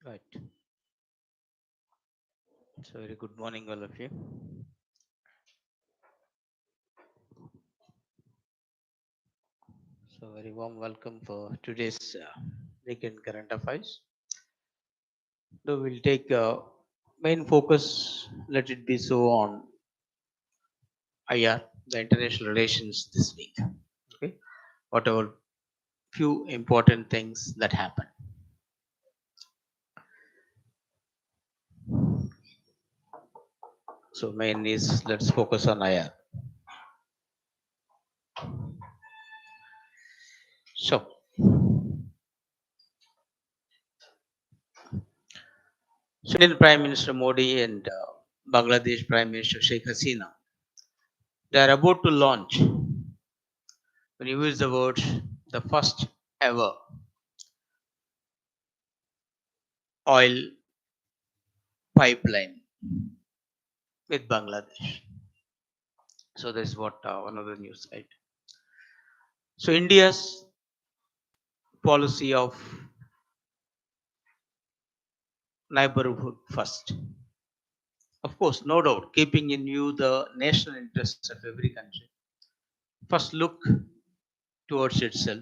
Right. So, very good morning, all of you. So, very warm welcome for today's weekend current affairs. So, we'll take main focus, let it be so, on IR, the international relations this week. Okay. Whatever few important things that happen. So, main is let's focus on IR. So, Indian Prime Minister Modi and Bangladesh Prime Minister Sheikh Hasina, they are about to launch, when you use the word, the first ever oil pipeline with Bangladesh. So this is what one of the news, right? So India's policy of neighborhood first, of course, no doubt, keeping in view the national interests of every country. First, look towards itself.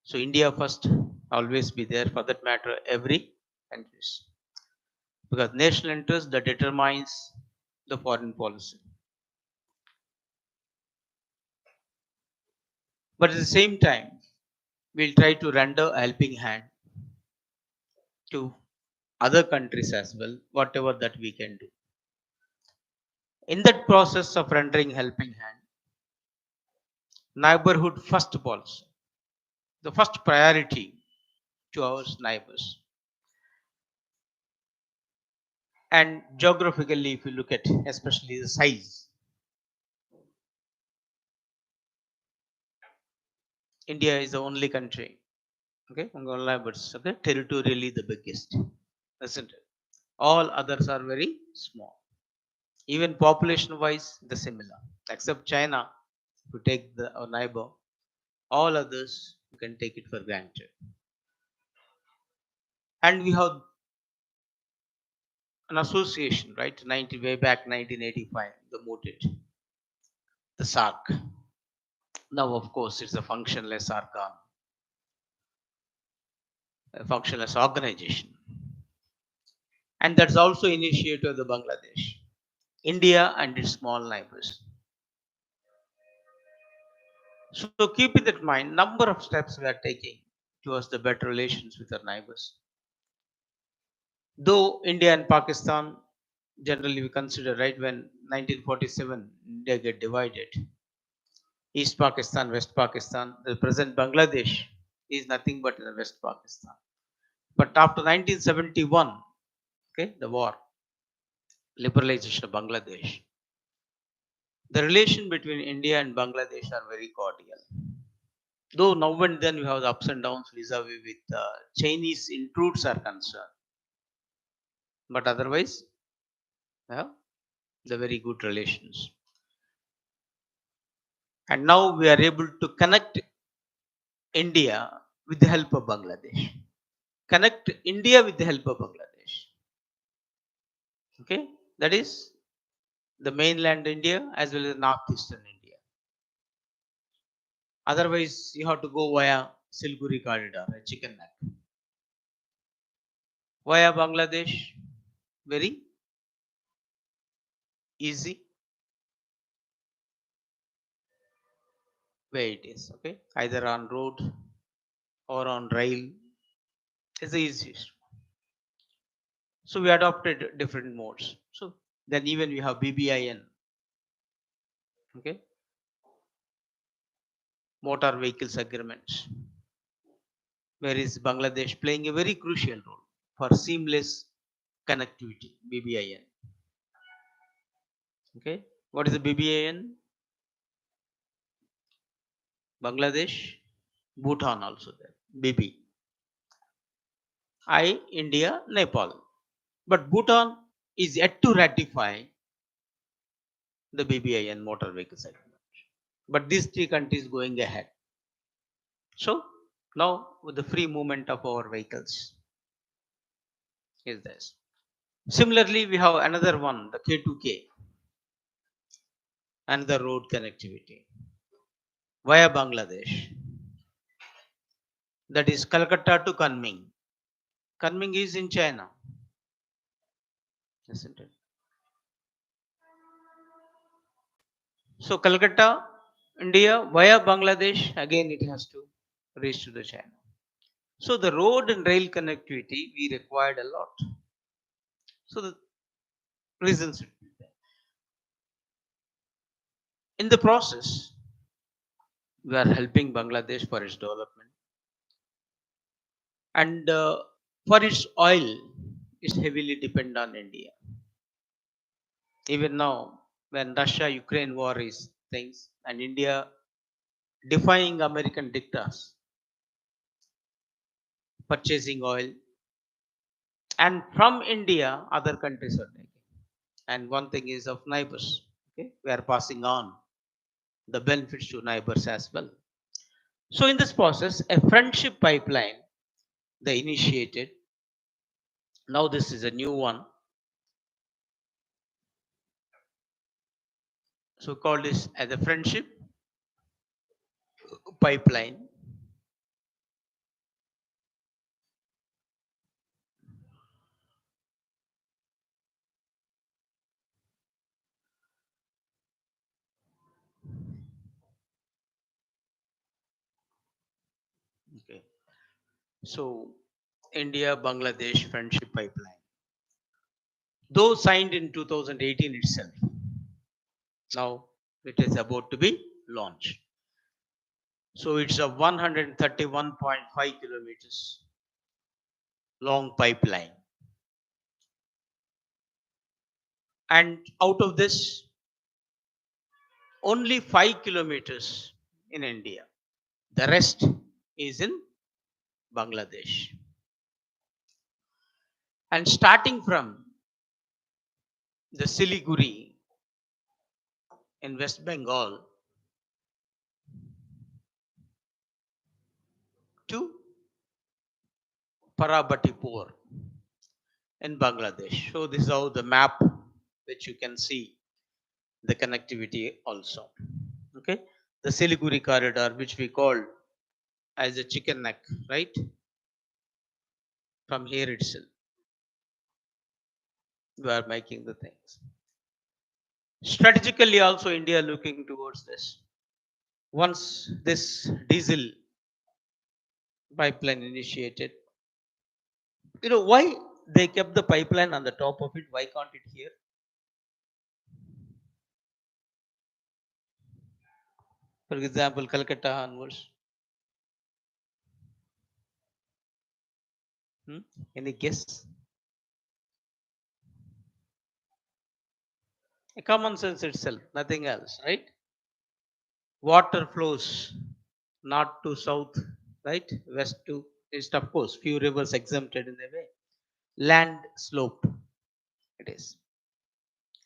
So India first, always be there. For that matter, every countries, because national interest that determines the foreign policy. But at the same time, we'll try to render a helping hand to other countries as well, whatever that we can do. In that process of rendering helping hand, neighborhood first policy, the first priority to our neighbors. And geographically, if you look at especially the size, India is the only country, okay, among all neighbors, okay, territorially the biggest, isn't it? All others are very small. Even population wise, the similar, except China. If you take our neighbor, all others you can take it for granted. And we have an association, right? Way back 1985, the MOTIT, the SARC. Now, of course, it's a functionless organ, a functionless organization. And that's also initiated by the Bangladesh, India and its small neighbors. So keep in that mind, number of steps we are taking towards the better relations with our neighbors. Though India and Pakistan, generally we consider, right, when 1947 India get divided, East Pakistan, West Pakistan, the present Bangladesh is nothing but in West Pakistan. But after 1971, okay, the war, liberalization of Bangladesh, the relation between India and Bangladesh are very cordial. Though now and then we have the ups and downs vis-a-vis with Chinese intrudes are concerned, but otherwise, yeah, the very good relations. And now we are able to connect India with the help of Bangladesh. Connect India with the help of Bangladesh. Okay, that is the mainland India as well as northeastern India. Otherwise, you have to go via Silguri corridor, a chicken neck. Via Bangladesh, very easy way it is. Okay, either on road or on rail is the easiest. So we adopted different modes. So then even we have BBIN. Okay, motor vehicles agreements, where is Bangladesh playing a very crucial role for seamless connectivity, BBIN. Okay, what is the BBIN? Bangladesh, Bhutan also there, BB. I, India, Nepal. But Bhutan is yet to ratify the BBIN motor vehicle agreement. But these three countries going ahead. So now with the free movement of our vehicles, is this. Similarly, we have another one, the K2K, another road connectivity via Bangladesh. That is Calcutta to Kunming. Kunming is in China, isn't it? So Calcutta, India via Bangladesh, again it has to reach to the China. So the road and rail connectivity we required a lot. So the reasons in the process we are helping Bangladesh for its development, and for its oil is heavily dependent on India. Even now, when Russia-Ukraine war is things and India defying American dictats, purchasing oil, and from India, other countries are taking. And one thing is of neighbors. Okay, we are passing on the benefits to neighbors as well. So in this process, a friendship pipeline they initiated. Now this is a new one. So called this as a friendship pipeline. Okay. So India Bangladesh friendship pipeline. Though signed in 2018 itself. Now it is about to be launched. So it's a 131.5 kilometers long pipeline. And out of this, only 5 kilometers in India. The rest is in Bangladesh. And starting from the Siliguri in West Bengal to Parabatipur in Bangladesh. So this is how the map which you can see the connectivity also. Okay, the Siliguri corridor, which we call as a chicken neck, right? From here itself, we are making the things. Strategically, also India looking towards this. Once this diesel pipeline initiated, why they kept the pipeline on the top of it? Why can't it here? For example, Calcutta onwards. Hmm? Any guess? A common sense itself, nothing else, right? Water flows north to south, right? West to east, of course. Few rivers exempted in the way. Land sloped, it is.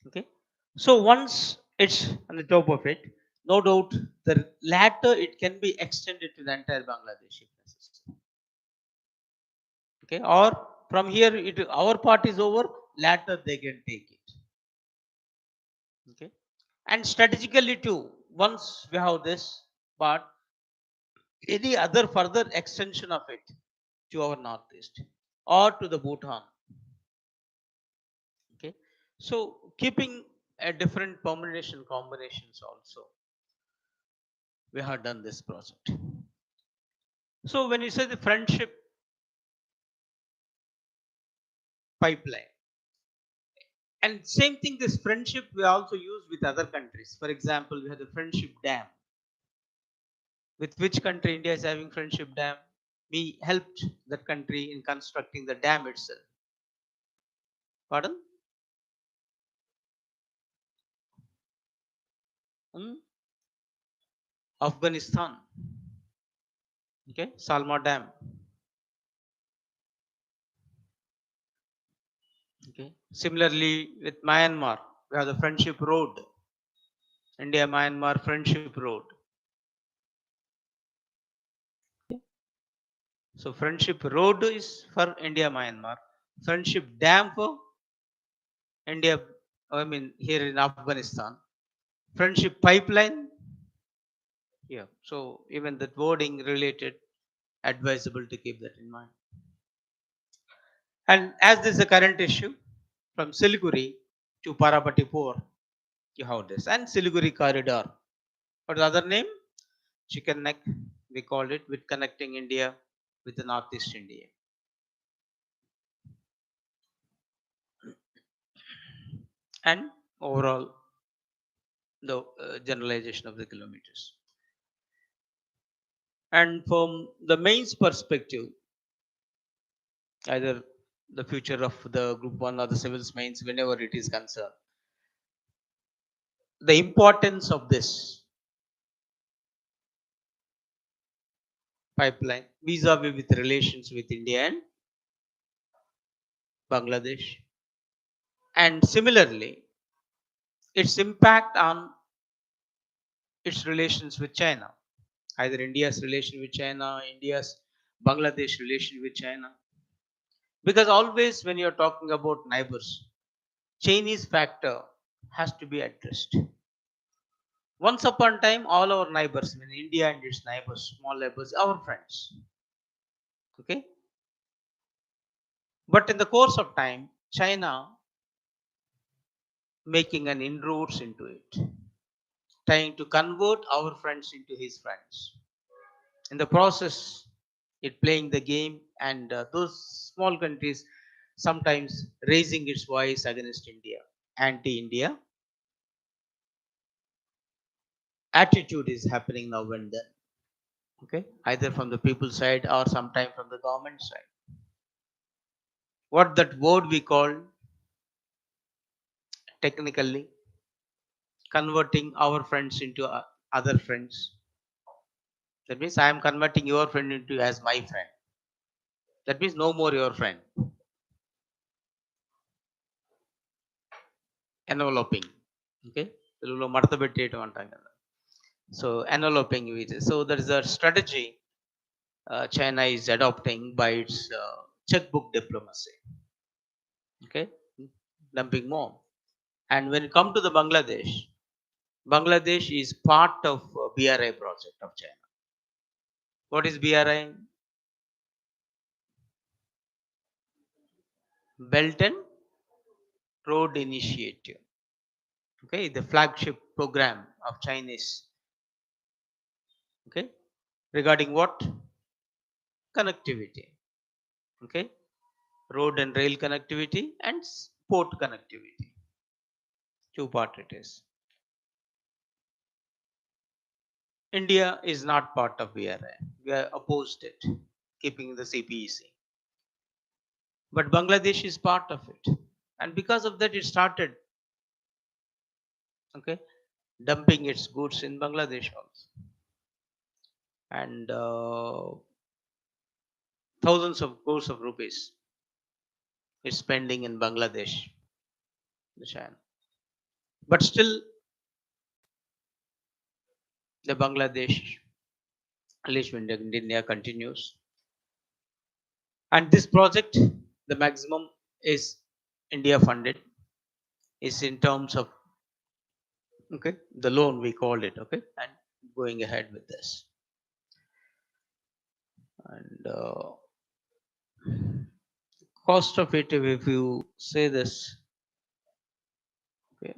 Okay. So once it's on the top of it, no doubt the latter it can be extended to the entire Bangladesh if necessary. Okay. Or from here, our part is over. Latter they can take it. Okay. And strategically too, once we have this part, any other further extension of it to our northeast or to the Bhutan. Okay, so keeping a different permutation combinations also, we have done this project. So when you say the friendship pipeline, and same thing, this friendship we also use with other countries. For example, we have the friendship dam. With which country India is having friendship dam? We helped that country in constructing the dam itself. Pardon? Hmm? Afghanistan. Okay, Salma Dam. Okay. Similarly, with Myanmar, we have the Friendship Road, India Myanmar Friendship Road. So, Friendship Road is for India Myanmar. Friendship dam for India, I mean, here in Afghanistan. Friendship pipeline here. So, even that wording related, advisable to keep that in mind. And as this is a current issue, from Siliguri to Parapatipur, you have this. And Siliguri corridor. What the other name? Chicken neck, we called it, with connecting India with the Northeast India. And overall, the generalization of the kilometers. And from the mains perspective, either the future of the group 1 or the civils mains, whenever it is concerned, the importance of this pipeline vis-a-vis with relations with India and Bangladesh, and similarly its impact on its relations with China, either India's relation with China, India's Bangladesh relation with China. Because always when you're talking about neighbors, Chinese factor has to be addressed. Once upon a time, all our neighbors, I mean India and its neighbors, small neighbors, our friends. Okay. But in the course of time, China making an inroads into it, trying to convert our friends into his friends. In the process, it playing the game, and those small countries sometimes raising its voice against India, anti-India attitude is happening now and then. Okay, either from the people side or sometime from the government side. What that word we call technically converting our friends into other friends. That means I am converting your friend into as my friend. That means no more your friend. Enveloping. Okay. తెలుగులో మడత పెట్టేయటం అంటాం కదా. So enveloping it. So there is a strategy China is adopting by its checkbook diplomacy. Okay, dumping more. And when it comes to the Bangladesh, Bangladesh is part of BRI project of China. What is BRI? Belt and Road Initiative. Okay, the flagship program of Chinese. Okay, regarding what? Connectivity. Okay, road and rail connectivity and port connectivity. Two part it is. India is not part of BRI. We are opposed it, keeping the CPEC. But Bangladesh is part of it. And because of that, it started, okay, dumping its goods in Bangladesh also. And thousands of crores of rupees is spending in Bangladesh, China. But still, the Bangladesh relation with India continues. And this project, the maximum is India funded, is in terms of, okay, the loan we called it, okay, and going ahead with this. And cost of it, if you say this, okay,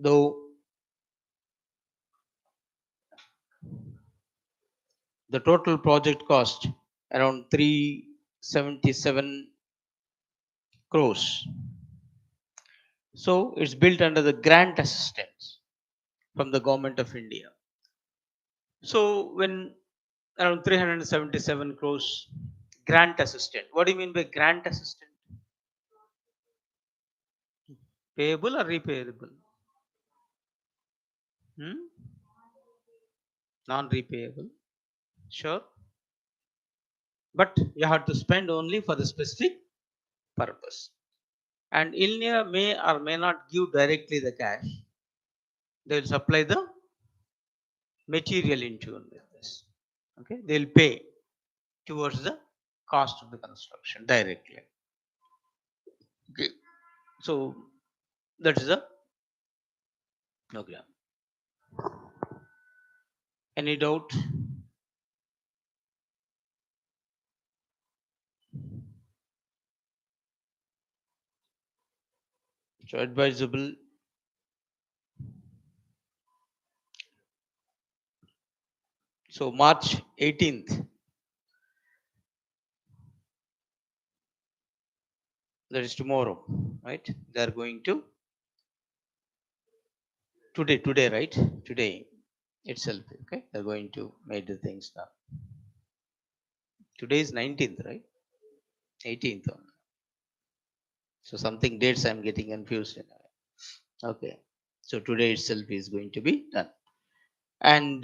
though the total project cost around 377 crores. So it's built under the grant assistance from the government of India. So when around 377 crores grant assistant, what do you mean by grant assistant? Payable or repayable? Non-repayable. Sure. But you have to spend only for the specific purpose. And India may or may not give directly the cash. They will supply the material in tune with this. Okay, they will pay towards the cost of the construction directly. Okay. So that is the program. Any doubt? So advisable. So March 18th, that is tomorrow, right? They are going to today, right? Today itself, okay? They're going to make the things now. Today is 19th, right? 18th. So something dates I'm getting confused. Okay. So today itself is going to be done. And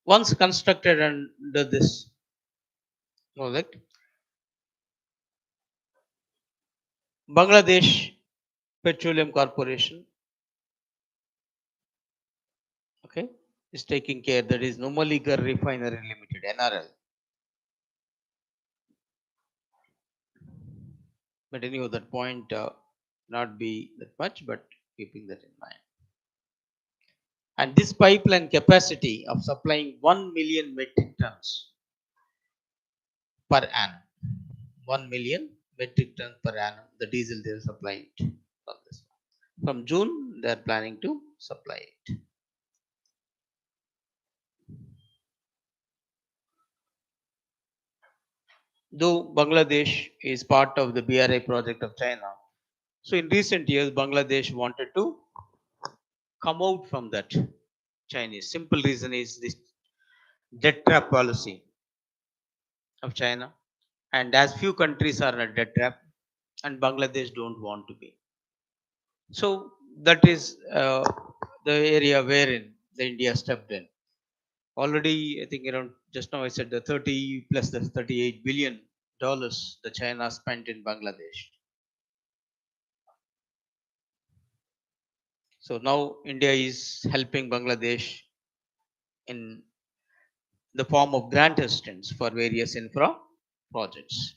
once constructed under this project, Bangladesh Petroleum Corporation, okay, is taking care. That is Numaligarh Refinery Limited, NRL. But anyhow, that point not be that much, but keeping that in mind. And this pipeline capacity of supplying 1 million metric tons per annum. 1 million metric tons per annum, the diesel they will supply it from this. From June, they are planning to supply it. Though Bangladesh is part of the BRI project of China, so in recent years, Bangladesh wanted to come out from that Chinese. Simple reason is this debt trap policy of China, and as few countries are in a debt trap, and Bangladesh don't want to be. So that is the area wherein the India stepped in. Already, I think around just now I said the 30 plus the 38 billion dollars the China spent in Bangladesh. So now India is helping Bangladesh in the form of grant assistance for various infra projects.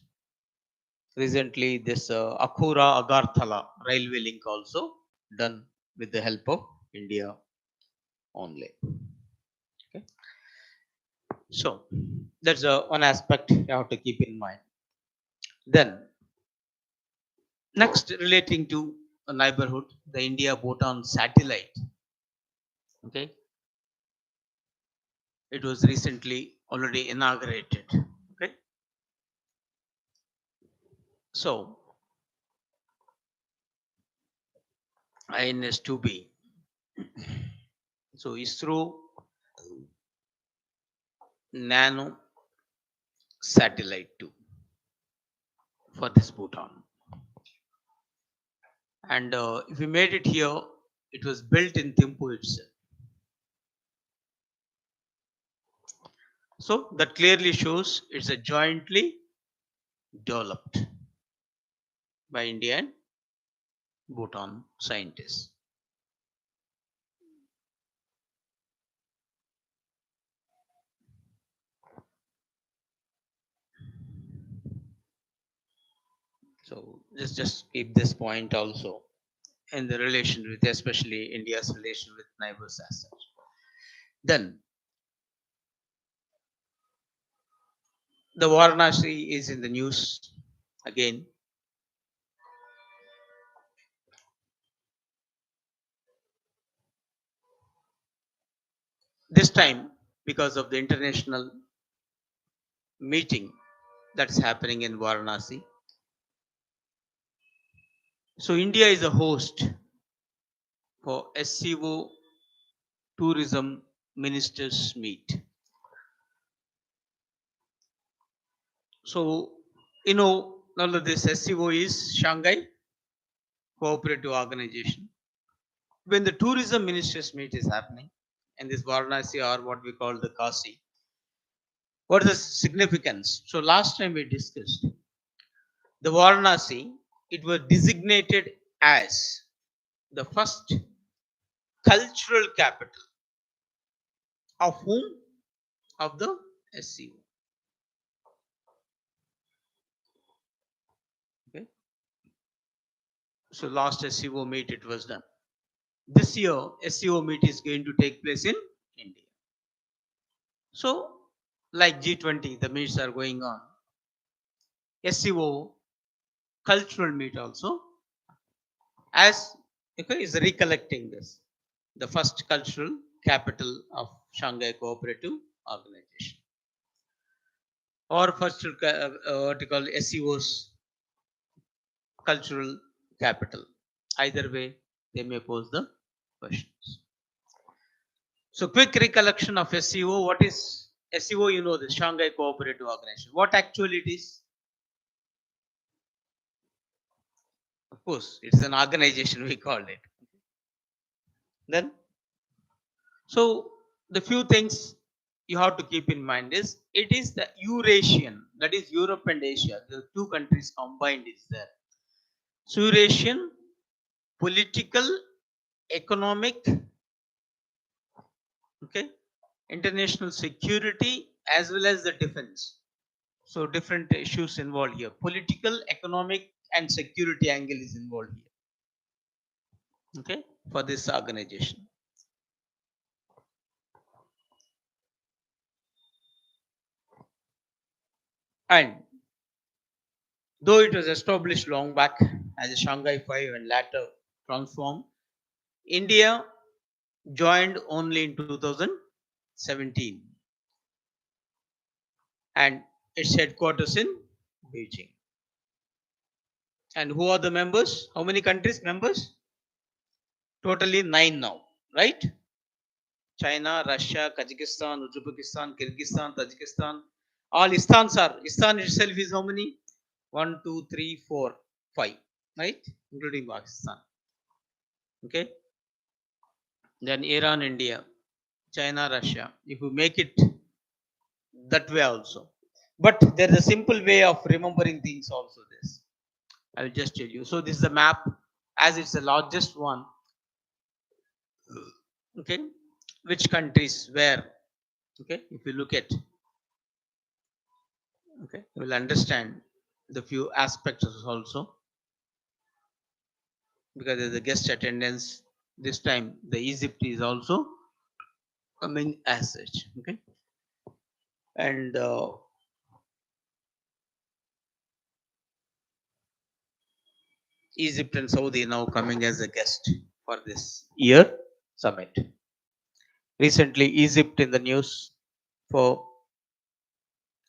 Recently, this Akhura Agartala railway link also done with the help of India only. Okay. So that's one aspect you have to keep in mind. Then next, relating to a neighborhood, the India-Bhutan satellite. Okay, it was recently already inaugurated. Okay, so INS-2B. So ISRO Nano satellite 2 for this Bhutan. And if we made it here, it was built in Thimphu itself. So that clearly shows it's a jointly developed by India and Bhutan scientists. So just keep this point also in the relation with, especially India's relation with neighbors as such. Then the Varanasi is in the news again. This time because of the international meeting that's happening in Varanasi. So India is a host for SCO tourism ministers meet. So none of this SCO is Shanghai Cooperative Organization. When the tourism ministers meet is happening in this Varanasi, or what we call the Kasi, what is the significance? So last time we discussed the Varanasi, it was designated as the first cultural capital of whom? Of the SCO. So last SCO meet it was done. This year SCO meet is going to take place in India. So like G20, the meets are going on. SCO cultural meet also, as okay, is recollecting this, the first cultural capital of Shanghai Cooperative Organization, or first what you call SCO's cultural capital. Either way, they may pose the questions. So, quick recollection of SCO. What is SCO? You know, the Shanghai Cooperative Organization. What actually it is? Of course, it's an organization. We called it. Then, so the few things you have to keep in mind is it is the Eurasian, that is Europe and Asia. The two countries combined is there. So Eurasian political, economic, okay, international security as well as the defense. So different issues involved here. Political, economic, and security angle is involved here. Okay, for this organization. And though it was established long back as a Shanghai Five and later transformed, India joined only in 2017, and its headquarters in Beijing. And who are the members? How many countries members? Totally 9 now, right? China, Russia, Kazakhstan, Uzbekistan, Kyrgyzstan, Tajikistan. All Istans are. Istan itself is how many? 1, 2, 3, 4, 5, right? Including Pakistan. Okay. Then Iran, India, China, Russia. If you make it that way also. But there is a simple way of remembering things also this. I will just tell you. So this is the map, as it's the largest one. Okay. Which countries where? Okay. If you look at, okay, you will understand the few aspects also, because there's a guest attendance this time. The Egypt is also coming as such. Okay. And Egypt and Saudi now coming as a guest for this year summit. Recently, Egypt in the news for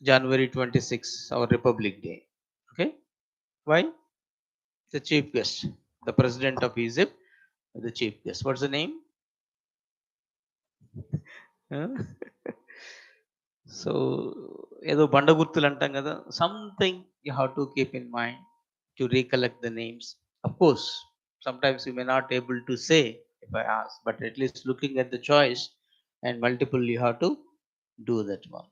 January 26, our Republic Day. Okay. Why? The chief guest, the president of Egypt, the chief guest. What's the name? Huh? So, ఏదో బండగుర్తులు అంటాం కదా, something you have to keep in mind to recollect the names. Of course, sometimes you may not able to say if I ask, but at least looking at the choice and multiple, you have to do that one.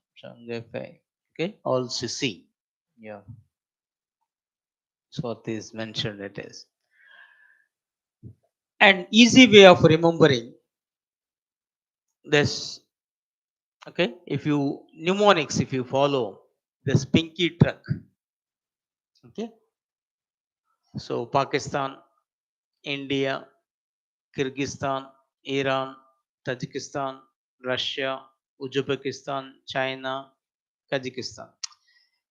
Okay, all CC. Yeah, so what is mentioned it is. An easy way of remembering this, okay, if you mnemonics, if you follow this pinky truck, okay, so Pakistan, India, Kyrgyzstan, Iran, Tajikistan, Russia, Uzbekistan, China, Kazakhstan.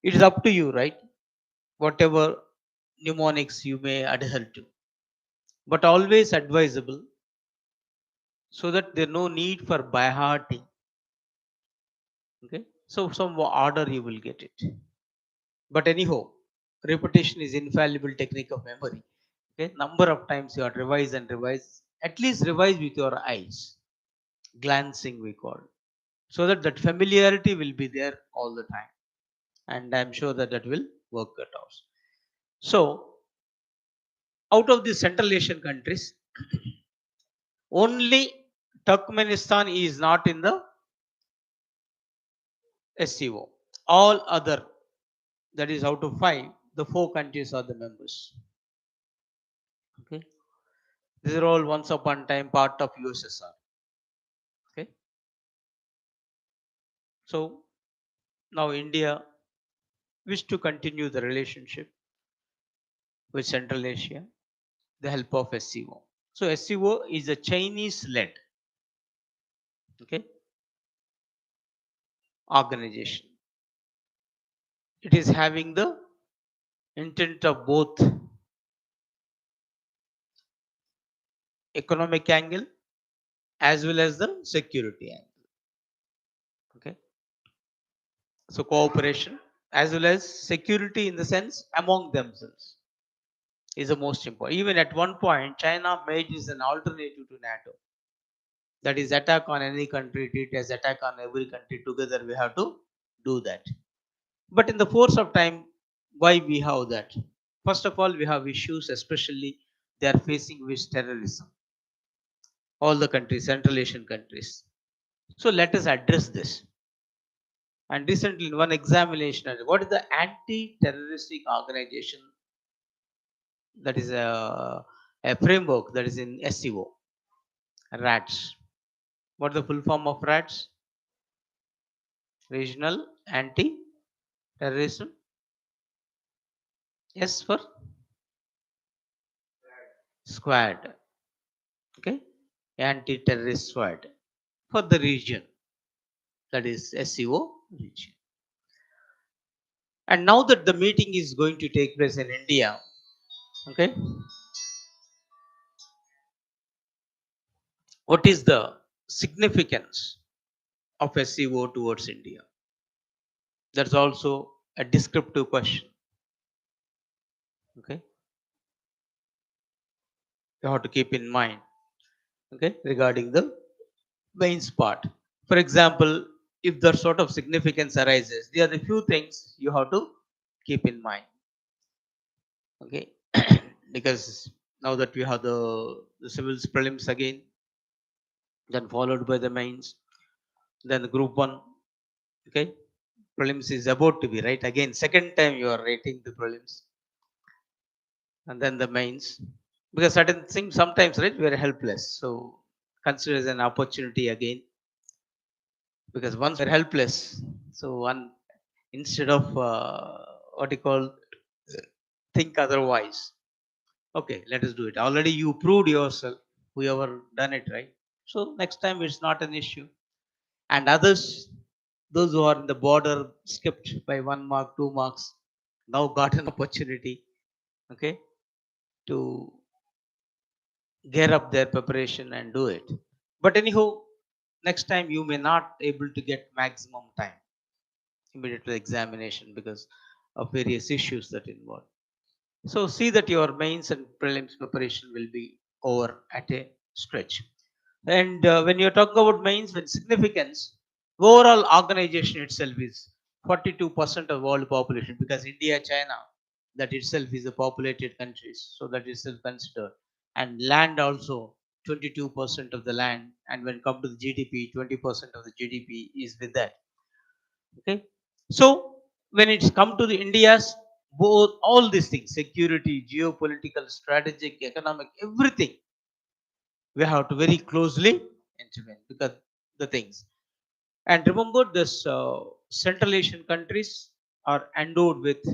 It is up to you, right? Whatever mnemonics you may adhere to, but always advisable, so that there no need for by hearting. Okay, so some order you will get it. But anyhow, repetition is infallible technique of memory. Okay, number of times you are revise and revise. At least revise with your eyes, glancing we call, so that that familiarity will be there all the time, and I'm sure that that will work it out. So, out of the Central Asian countries, only Turkmenistan is not in the SCO. All other, that is out of 5, the 4 countries are the members. Okay, these are all once upon time part of USSR. Okay, so now India wish to continue the relationship with Central Asia. the help of SCO. So SCO is a Chinese led, okay, organization. It is having the intent of both economic angle as well as the security angle. Okay. So cooperation as well as security in the sense among themselves is the most important. Even at one point, China made this an alternative to NATO. That is attack on any country, it is attack on every country together. We have to do that. But in the course of time, why we have that? First of all, we have issues, especially they are facing with terrorism. All the countries, Central Asian countries. So let us address this. And recently, in one examination, what is the anti-terroristic organization? That is a framework that is in SCO. RATS. What is the full form of RATS? Regional Anti-Terrorism. S for squad. Okay. Anti-terrorist squad for the region. That is SCO region. And now that the meeting is going to take place in India, okay, what is the significance of SCO towards India? That's also a descriptive question. Okay, you have to keep in mind. Okay, regarding the mains part. For example, if that sort of significance arises, there are the few things you have to keep in mind. Okay, because now that we have the civils prelims again, then followed by the mains, then the group one. Okay, prelims is about to be right again. Second time you are writing the prelims, and then the mains. Because certain things sometimes right we are helpless. So consider as an opportunity again. Because once we're helpless, so one instead of what you call think otherwise. Okay, let us do it. Already you proved yourself, whoever done it right. So next time it's not an issue. And others, those who are in the border, skipped by 1 mark, 2 marks, now got an opportunity, okay, to gear up their preparation and do it. But anyhow, next time you may not able to get maximum time immediate to the examination because of various issues that involve. So see that your mains and prelims preparation will be over at a stretch. And when you're talking about mains, when significance, overall organization itself is 42% of world population because India, China, that itself is a populated countries, so that is still considered. And land also 22% of the land, and when come to the GDP, 20% of the GDP is with that. Okay, so when it's come to the India's both all these things, security, geopolitical, strategic, economic, everything, we have to very closely intervene because the things. And remember, this Central Asian countries are endowed with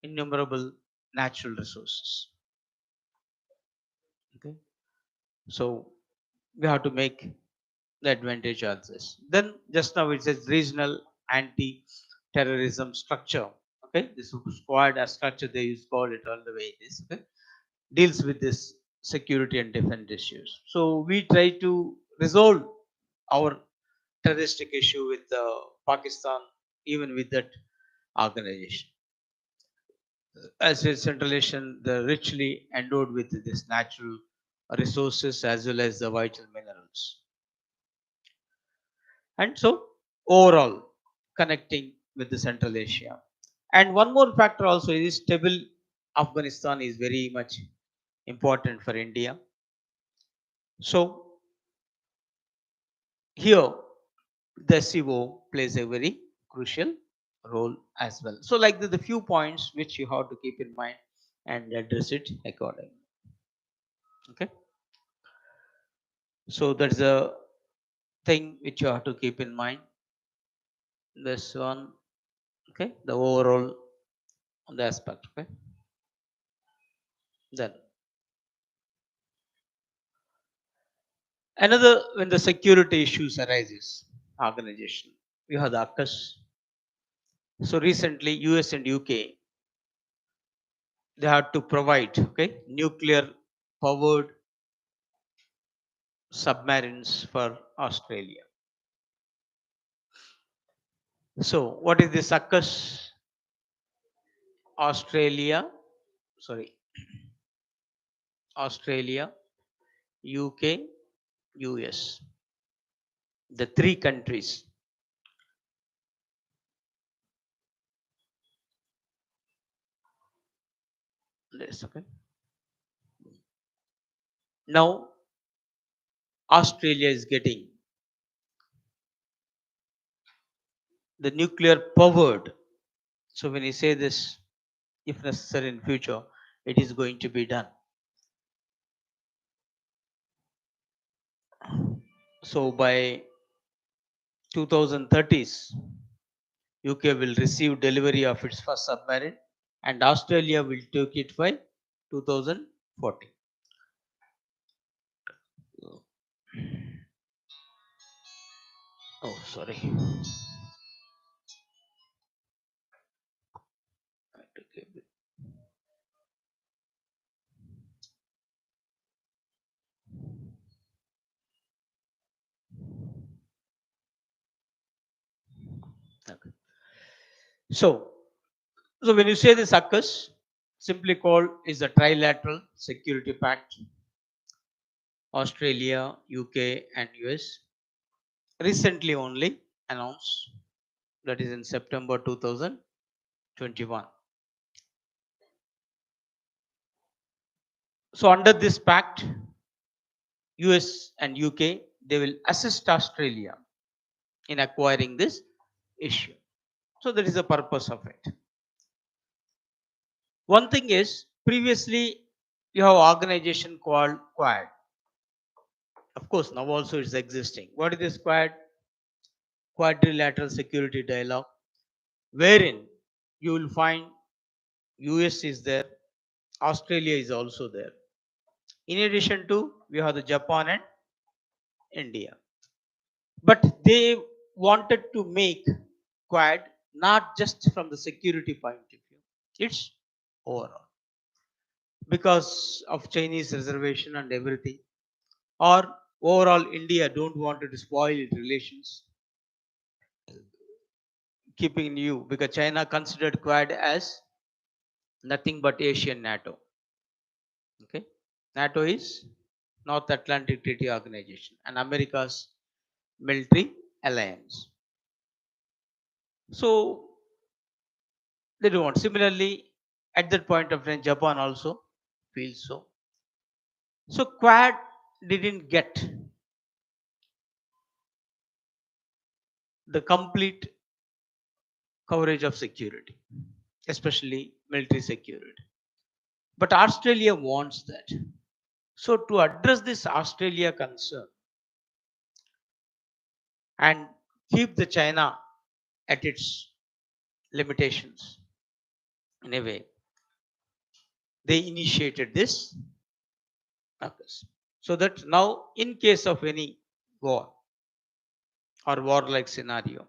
innumerable natural resources. Okay, so we have to make the advantage of this. Then just now it says regional anti-terrorism structure. Okay, this squad as structure they use call it all the way it is. Okay, deals with this security and defense issues. So we try to resolve our terroristic issue with Pakistan, even with that organization. As a Central Asian, the richly endowed with this natural resources as well as the vital minerals. And so overall connecting with the Central Asia. And one more factor also is stable Afghanistan is very much important for India. So here the SCO plays a very crucial role as well. So like the few points which you have to keep in mind and address it accordingly. Okay, so that's a thing which you have to keep in mind. This one, okay, the overall on the aspect. Okay, then Another, when the security issues arises organization, you have the APPSC. So recently US and UK, they had to provide, okay, nuclear powered submarines for Australia. So what is this APPSC? Australia, sorry, Australia, UK, US, the three countries. Yes, okay. Now Australia is getting the nuclear powered. So when you say this, if necessary in future, it is going to be done. So by 2030s, UK will receive delivery of its first submarine, and Australia will take it by 2040. Oh, sorry. Okay. So, so when you say this AUKUS, simply called is the trilateral security pact, Australia, UK, and US, recently only announced, that is in September 2021. So under this pact, US and UK, they will assist Australia in acquiring this issue. So that is the purpose of it. One thing is, previously you have organization called Quad. Of course, now also it's existing. What is this Quad? Quadrilateral Security Dialogue, wherein you will find US is there, Australia is also there. In addition to, we have the Japan and India. But they wanted to make Quad not just from the security point of view, it's overall. Because of Chinese reservation and everything, or overall India don't want to spoil its relations, keeping new, because China considered Quad as nothing but Asian NATO. Okay, NATO is North Atlantic Treaty Organization and America's military alliance. So they don't want. Similarly, at that point of time, Japan also feels so. So Quad didn't get the complete coverage of security, especially military security. But Australia wants that. So to address this Australia concern and keep the China at its limitations in a way, they initiated this AUKUS. So that now in case of any war or war-like scenario,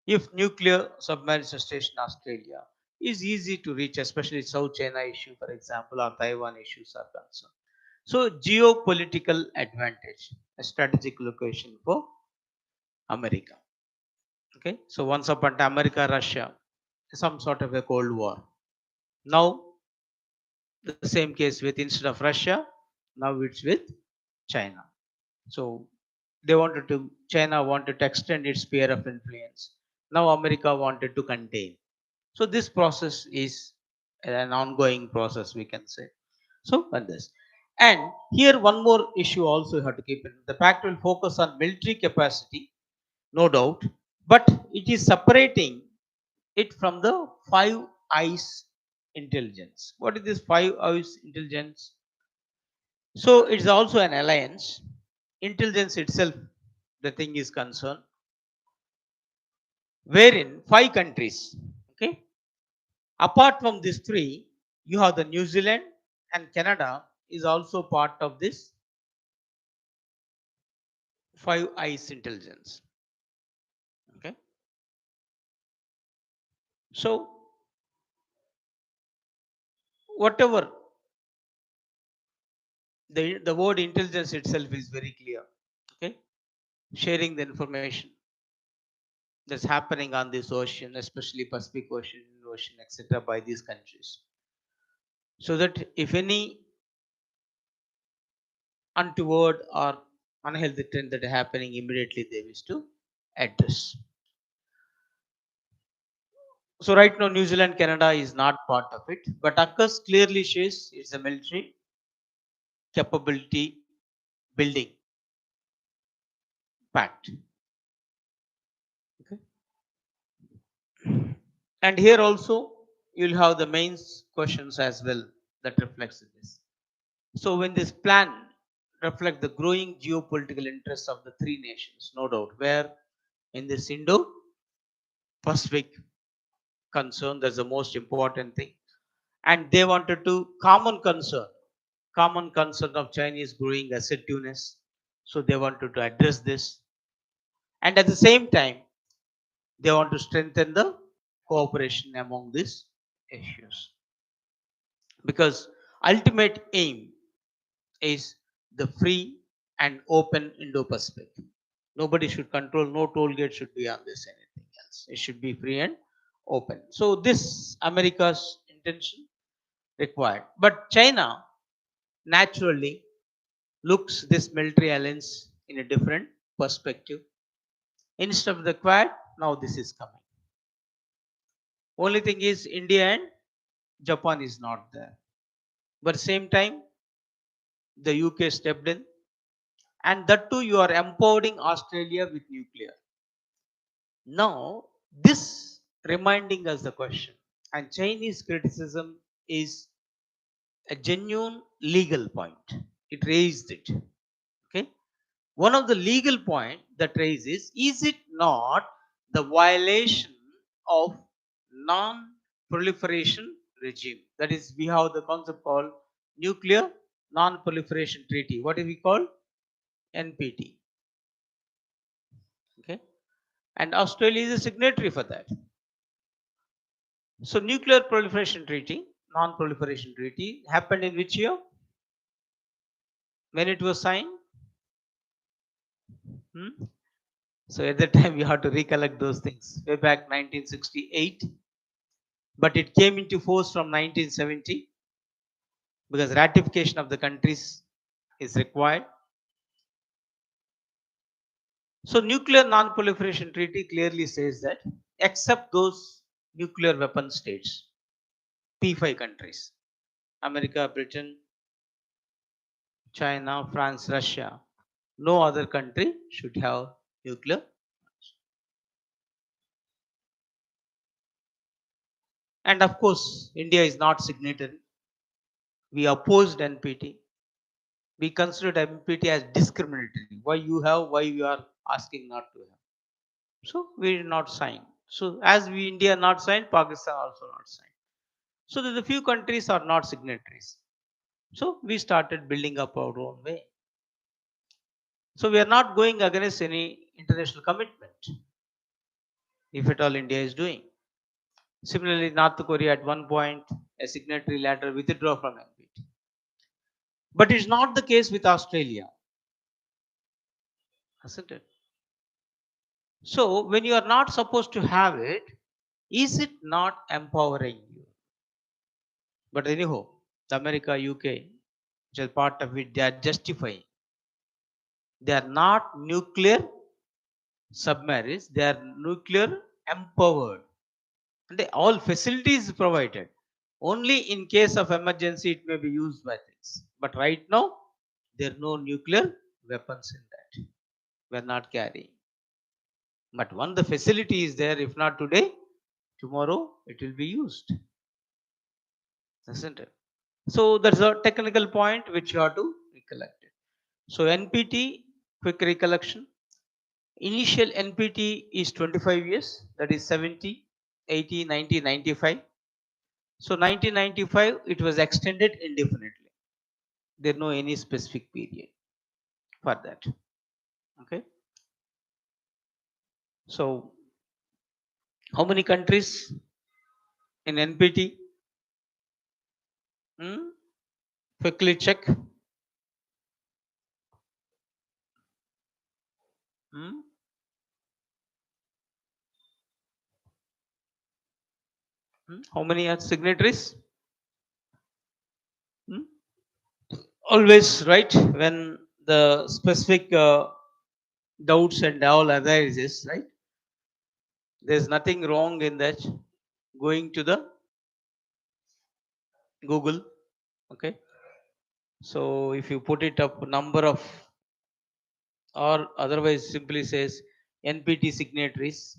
if nuclear submarine station Australia is easy to reach, especially South China issue, for example, or Taiwan issues are concerned. So geopolitical advantage, a strategic location for America. Okay, so once upon a time, America, Russia, some sort of a Cold War. Now the same case with, instead of Russia, now it's with China. So they wanted to, China wanted to extend its sphere of influence. Now America wanted to contain. So this process is an ongoing process, we can say. So on this. And here one more issue also you have to keep in. The pact will focus on military capacity, no doubt, but it is separating it from the Five Eyes intelligence. What is this Five Eyes intelligence? So it's also an alliance. Intelligence itself, the thing is concerned, wherein five countries, okay, apart from these three, you have the New Zealand and Canada is also part of this Five Eyes intelligence. Okay. So whatever the word intelligence itself is very clear. Okay. Sharing the information that's happening on this ocean, especially Pacific Ocean, Ocean, etc., by these countries, so that if any untoward or unhealthy trend that are happening, immediately they wish to address. So right now, New Zealand, Canada is not part of it, but AUKUS clearly shows it's a military capability building pact. Okay. And here also you'll have the mains questions as well that reflects this. So when this plan reflects the growing geopolitical interests of the three nations, no doubt, where in this Indo-Pacific concern, that's the most important thing. And they wanted to common concern of Chinese growing assertiveness. So they wanted to address this. And at the same time, they want to strengthen the cooperation among these issues. Because ultimate aim is the free and open Indo-Pacific. Nobody should control, no toll gate should be on this, anything else. It should be free and open. So this America's intention required. But China naturally looks this military alliance in a different perspective. Instead of the Quad, now this is coming. Only thing is India and Japan is not there. But same time, the UK stepped in, and that too you are empowering Australia with nuclear. Now, this reminding us the question, and Chinese criticism is a genuine legal point. It raised it. Okay. One of the legal point that raises is it not the violation of non-proliferation regime? That is, we have the concept called nuclear non-proliferation treaty. What do we call NPT? Okay, and Australia is a signatory for that. So, nuclear proliferation treaty, non-proliferation treaty, happened in which year? When it was signed? Hmm? So at that time we have to recollect those things. Way back 1968, but it came into force from 1970 because ratification of the countries is required. So nuclear non-proliferation treaty clearly says that except those nuclear weapon states, P5 countries, America, Britain, China, France, Russia, no other country should have nuclear. And of course, India is not signatory. We opposed NPT. We considered NPT as discriminatory. Why you have, why you are asking not to have. So we did not sign. So as we India not signed, Pakistan also not signed. So the few countries are not signatories. So we started building up our own way. So we are not going against any international commitment, if at all India is doing. Similarly, North Korea at one point, a signatory later withdraw from NPT. But it's not the case with Australia, hasn't it? So when you are not supposed to have it, is it not empowering you? But anyhow, the America, UK, which is part of it, they are justifying. They are not nuclear submarines, they are nuclear empowered. And they, all facilities provided. Only in case of emergency it may be used by things. But right now, there are no nuclear weapons in that. We are not carrying. But when the facility is there, if not today, tomorrow it will be used. Isn't it? So that's a technical point which you have to recollect it. So NPT, quick recollection. Initial NPT is 25 years, that is 70, 80, 90, 95. So 1995, it was extended indefinitely. There is no any specific period for that. Okay. So how many countries in NPT? Hmm? Quickly check. Hmm? How many are signatories? Hmm? Always right when the specific doubts and all arises, right? There's nothing wrong in that. Going to the Google, okay. So if you put it up, number of, or otherwise simply says NPT signatories,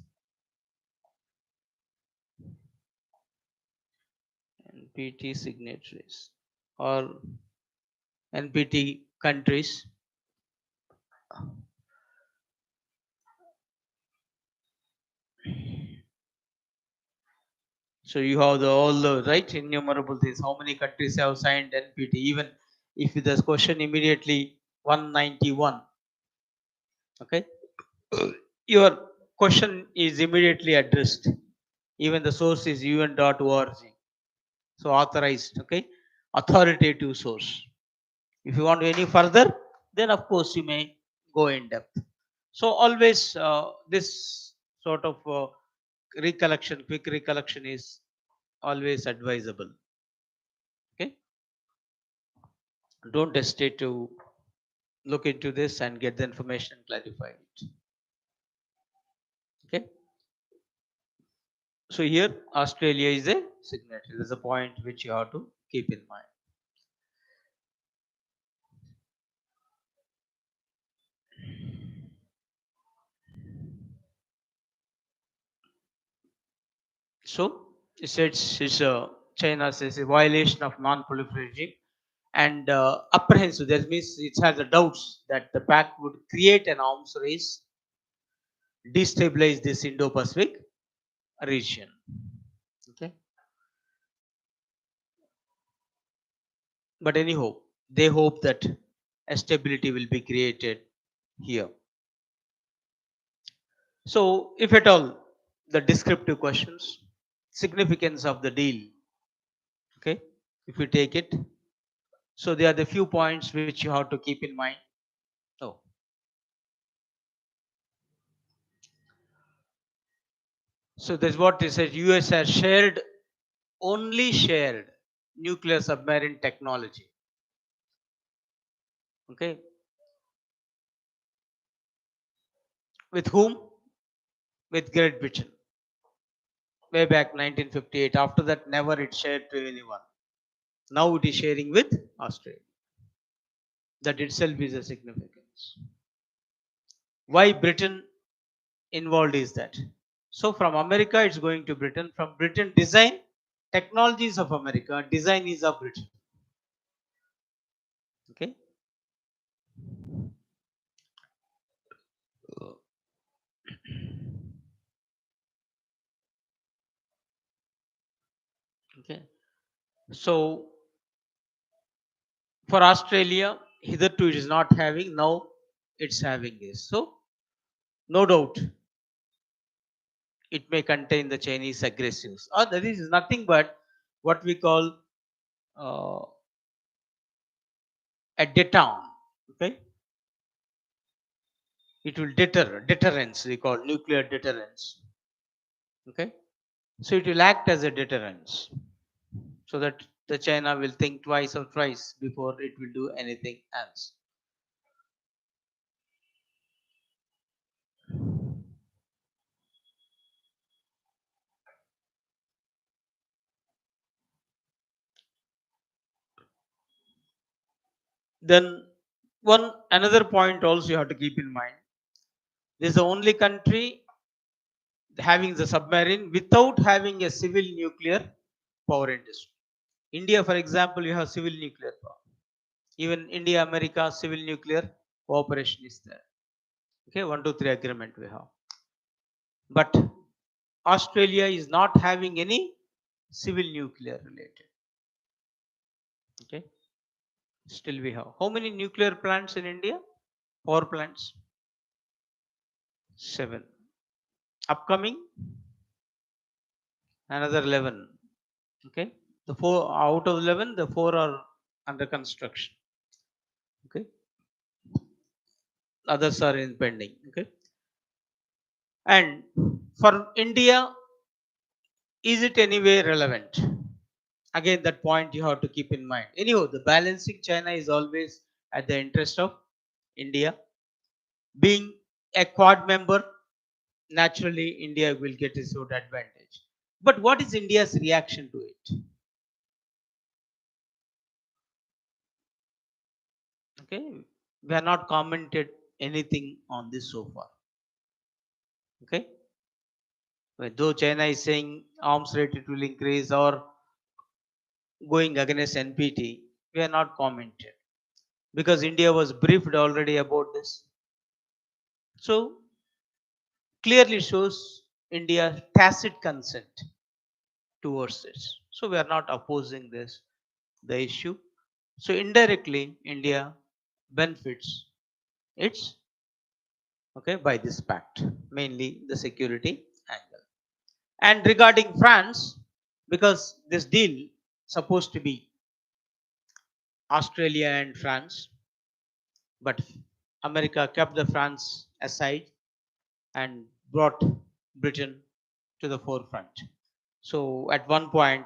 NPT signatories, or NPT countries. So you have all the right innumerable things. How many countries have signed NPT? Even if the question immediately 191, okay, your question is immediately addressed. Even the source is un.org. So authorized, okay, authoritative source. If you want any further, then of course you may go in depth. So always this sort of recollection, quick recollection is always advisable. Okay, don't hesitate to look into this and get the information and clarify it. Okay, so here Australia is a signatory. There's a point which you have to keep in mind. So it says it's China says a violation of non-proliferation and apprehensive. That means it has the doubts that the pact would create an arms race, destabilize this Indo-Pacific region. Okay, but anyhow, they hope that a stability will be created here. So, if at all, the descriptive questions, significance of the deal. Okay, if you take it, so there are the few points which you have to keep in mind. Oh, so that's what it says. US has shared, only shared nuclear submarine technology. Okay, with whom? With Great Britain. Way back 1958. After that, never it shared to anyone. Now it is sharing with Australia. That itself is a significance. Why Britain involved is that? So from America, it's going to Britain. From Britain, design, technologies of America, design is of Britain. Okay. Okay. So for Australia, hitherto it is not having, now it's having this. So no doubt it may contain the Chinese aggressives. Or that is nothing but what we call uh, a deterrent. Okay. It will deterrence, we call nuclear deterrence. Okay. So it will act as a deterrence so that the China will think twice or thrice before it will do anything else. Then one another point also you have to keep in mind. This is the only country having the submarine without having a civil nuclear power industry. India, for example, you have civil nuclear power. Even India, America, civil nuclear cooperation is there. Okay, 1, 2, 3 agreement we have. But Australia is not having any civil nuclear related. Okay, still we have. How many nuclear plants in India? Power plants. 7. Upcoming, another 11. Okay, the 4 out of 11, the 4 are under construction. Okay, others are in pending. Okay, and for India, is it anyway relevant? Again, that point you have to keep in mind. Anyhow, the balancing China is always at the interest of India. Being a quad member, naturally India will get its own advantage. But what is India's reaction to it? Okay, we have not commented anything on this so far. Okay, though China is saying arms rate it will increase or going against NPT, we are not commented because India was briefed already about this. So clearly shows India's tacit consent towards this. So we are not opposing this the issue. So indirectly India benefits its, okay, by this pact, mainly the security angle. And regarding France, because this deal supposed to be Australia and France, but America kept the France aside and brought Britain to the forefront. So at one point,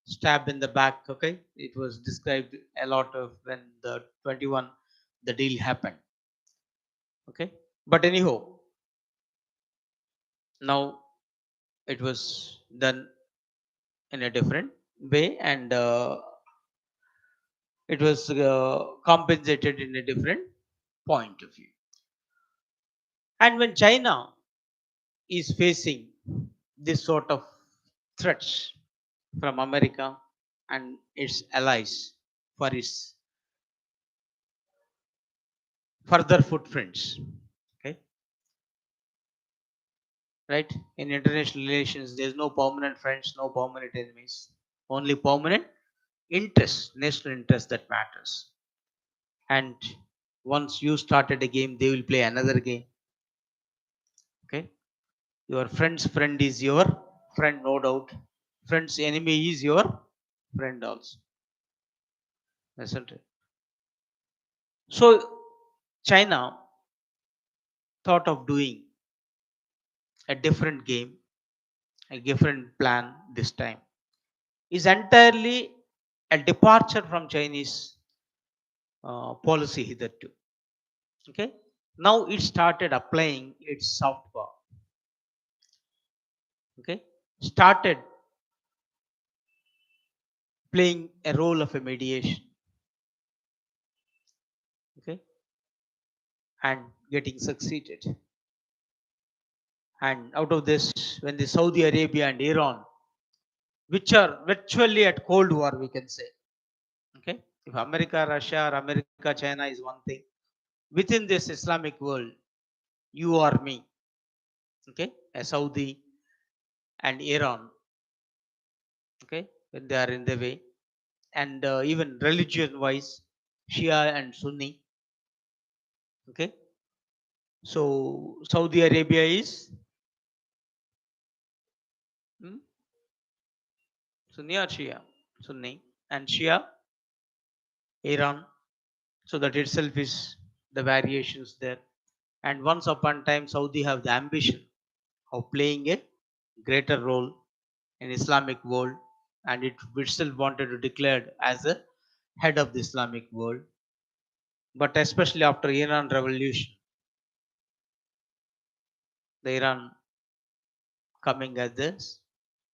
stabbed in the back, okay, it was described a lot of when the 21 the deal happened. Okay, but anyhow, now it was done in a different way, and it was compensated in a different point of view. And when China is facing this sort of threats from America and its allies for its further footprints, okay, right? In international relations, there's no permanent friends, no permanent enemies, only permanent interests, national interests that matters. And once you started a game, they will play another game. Okay, your friend's friend is your friend, no doubt. Friend's enemy is your friend also, isn't it? So China thought of doing a different game, a different plan this time. Is entirely a departure from Chinese policy hitherto. Okay, now it started applying its soft power. Okay, started playing a role of a mediation. Okay, and getting succeeded. And out of this, when the Saudi Arabia and Iran, which are virtually at Cold War, we can say. Okay, if America, Russia, or America, China is one thing, within this Islamic world, you or me, okay, a Saudi and Iran, okay, when they are in the way, and even religion wise, Shia and Sunni, okay. So Saudi Arabia is hmm, Sunni or Shia, Sunni, and Shia Iran. So that itself is the variations there. And once upon time, Saudi have the ambition of playing a greater role in Islamic world, and it itself wanted to declare as a head of the Islamic world. But especially after Iran revolution, the Iran coming as this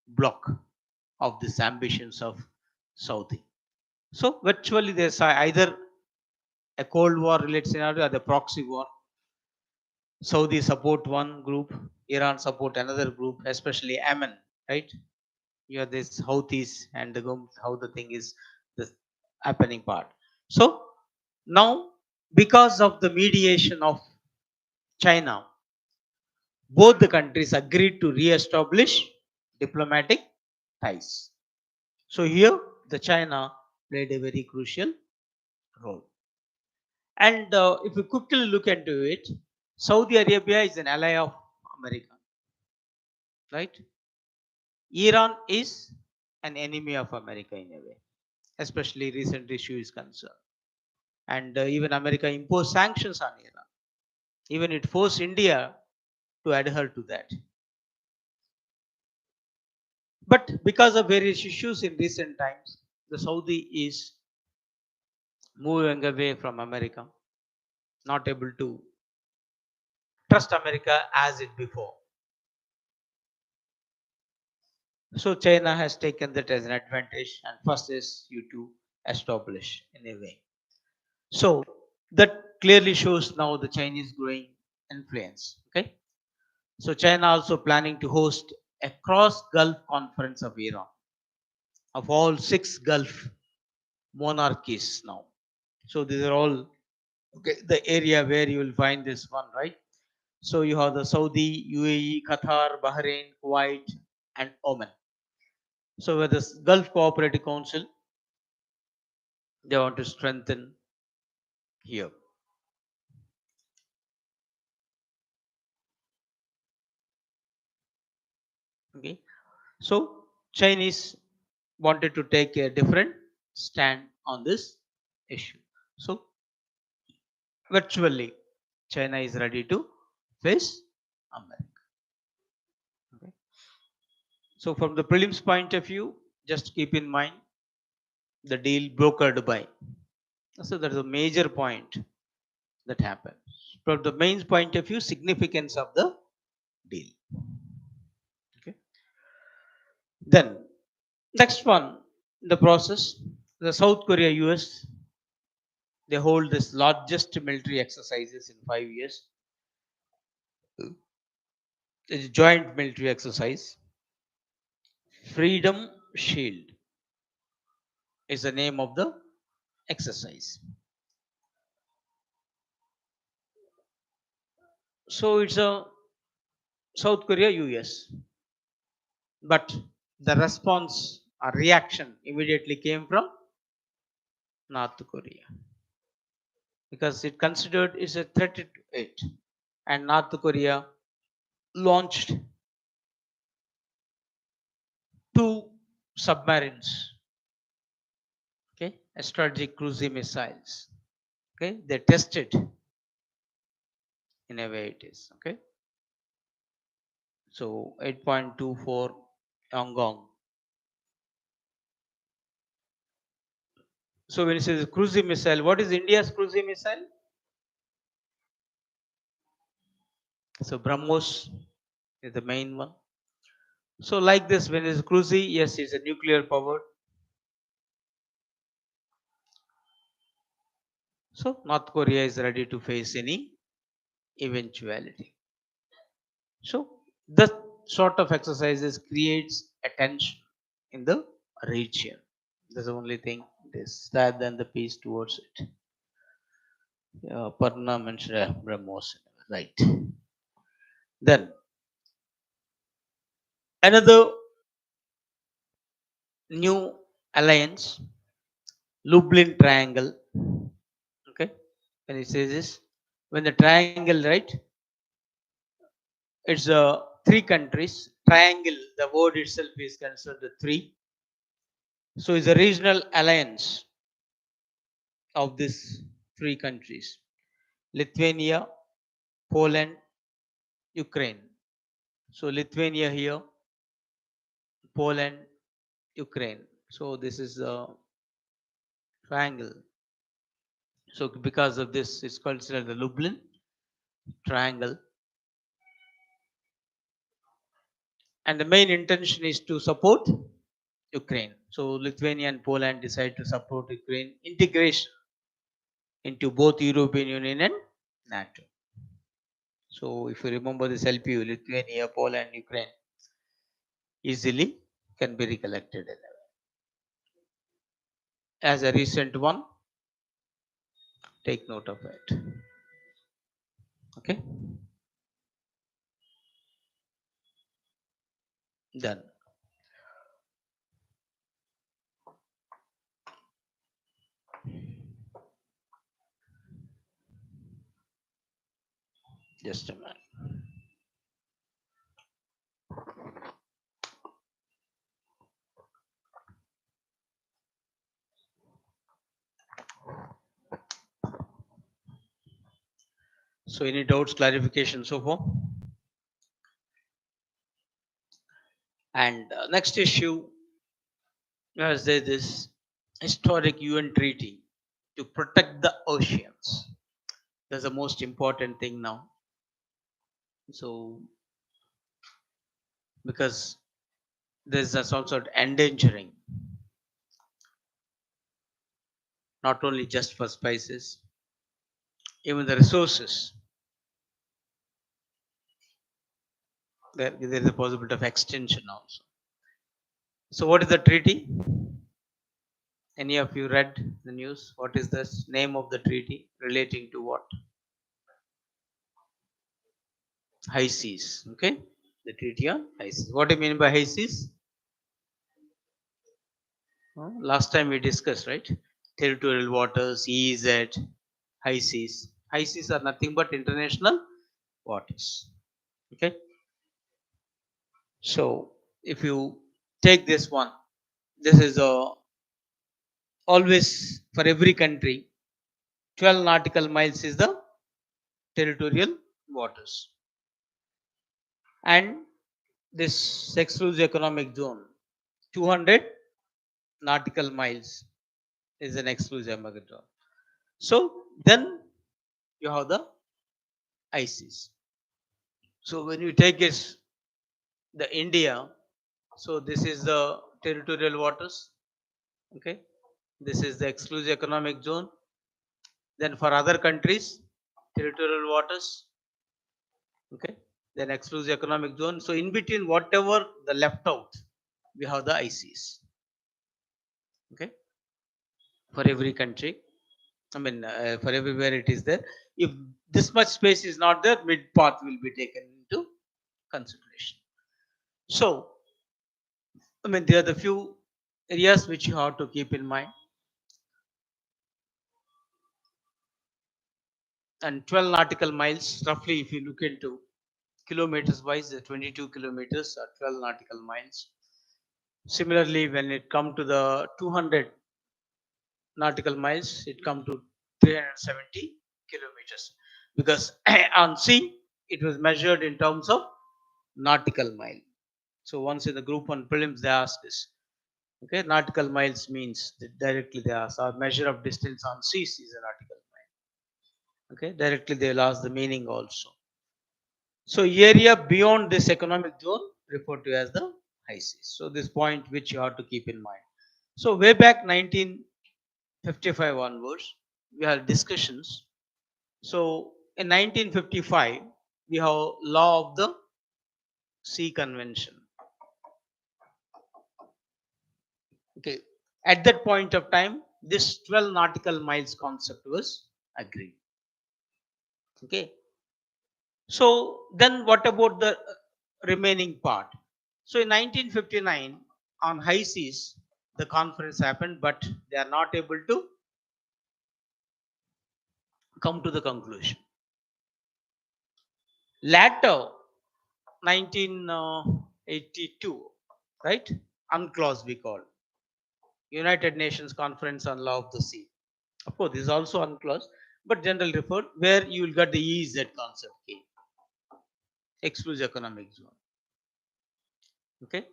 block of these ambitions of Saudi. So virtually there's either a Cold War related scenario or the proxy war. Saudi support one group, Iran support another group, especially Yemen, right? You have this Houthis and how the thing is the happening part. So now, because of the mediation of China, both the countries agreed to re-establish diplomatic ties. So here, the China played a very crucial role. And if we quickly look into it, Saudi Arabia is an ally of America, right? Iran is an enemy of America in a way, especially recent issue is concerned. And even America imposed sanctions on Iran. Even it forced India to adhere to that. But because of various issues in recent times, the Saudi is moving away from America, not able to trust America as it before. So China has taken that as an advantage and first is you to establish in a way. So that clearly shows now the Chinese growing influence. Okay. So China also planning to host a cross Gulf conference of Iran of all 6 Gulf monarchies now. So these are all okay, the area where you will find this one, right? So you have the Saudi, UAE, Qatar, Bahrain, Kuwait, and Oman. So with this Gulf Cooperative Council, they want to strengthen here. Okay. So Chinese wanted to take a different stand on this issue. So virtually, China is ready to face America. Okay. So from the prelims point of view, just keep in mind the deal brokered by. So that's a major point that happened. From the main point of view, significance of the deal. Okay. Then next one, the process. The South Korea, US, they hold this largest military exercises in 5 years. It's a joint military exercise. Freedom Shield is the name of the exercise. So it's a South Korea, US. But the response or reaction immediately came from North Korea because it considered it's a threat to it. And North Korea launched 2 submarines, okay, strategic cruise missiles. Okay, they tested in a way it is. Okay, so 8.24 Yongong. So when it says cruise missile, what is India's cruise missile? So BrahMos is the main one. So like this, when it's cruisy, yes, it's a nuclear powered. So North Korea is ready to face any eventuality. So this sort of exercises creates attention in the region. That's the only thing it is rather than the peace towards it. Parna mentioned BrahMos, right? Then another new alliance, Lublin Triangle. Okay, when it says this, when the triangle, right? It's 3 countries. Triangle, the word itself is considered the 3. So it's a regional alliance of these 3 countries: Lithuania, Poland, Ukraine. So Lithuania here, Poland, Ukraine. So this is a triangle. So because of this, it's considered the Lublin Triangle. And the main intention is to support Ukraine. So Lithuania and Poland decide to support Ukraine integration into both European Union and NATO. So if you remember this LPU, Lithuania, Poland, Ukraine, easily can be recollected as a recent one. Take note of it. Okay. Done. Just a minute. So any doubts, clarification so far? And next issue, as there is historic UN treaty to protect the oceans. That's the most important thing now. So because there's a some sort of endangering, not only just for spices, even the resources. There is a possibility of extinction also. So what is the treaty? Any of you read the news? What is the name of the treaty relating to what? High seas. Okay, the treaty on high seas. What do you mean by high seas? Last time we discussed, right? Territorial waters, EEZ, high seas. High seas are nothing but international waters. Okay. So if you take this one, this is always for every country, 12 nautical miles is the territorial waters. And this exclusive economic zone, 200 nautical miles is an exclusive economic zone. So then you have the ICs. So when you take it, the India, so this is the territorial waters. Okay, this is the exclusive economic zone. Then for other countries, territorial waters. Okay, then exclusive economic zone. So in between, whatever the left out, we have the ICs. Okay, for every country. I mean, for everywhere it is there. If this much space is not there, mid path will be taken into consideration. So, I mean, there are the few areas which you have to keep in mind. And 12 nautical miles, roughly, if you look into kilometers wise, 22 kilometers or 12 nautical miles. Similarly, when it comes to the 200 nautical miles, it comes to 370 kilometers. Because on sea, it was measured in terms of nautical mile. So once in the group one prelims, they ask this. Okay, nautical miles means directly they ask, our measure of distance on seas is a nautical mile. Okay, directly they will ask the meaning also. So area beyond this economic zone referred to as the high seas. So this point which you have to keep in mind. So way back 1955 onwards, we had discussions. So in 1955, we have law of the sea convention. Okay, at that point of time, this 12 nautical miles concept was agreed. Okay, so then what about the remaining part? So in 1959, on high seas, the conference happened, but they are not able to come to the conclusion. Later, 1982, right? UNCLOS we call United Nations Conference on Law of the Sea. Of course, this is also UNCLOS, but general referred where you will get the EEZ concept came. Exclusive economic zone. Okay.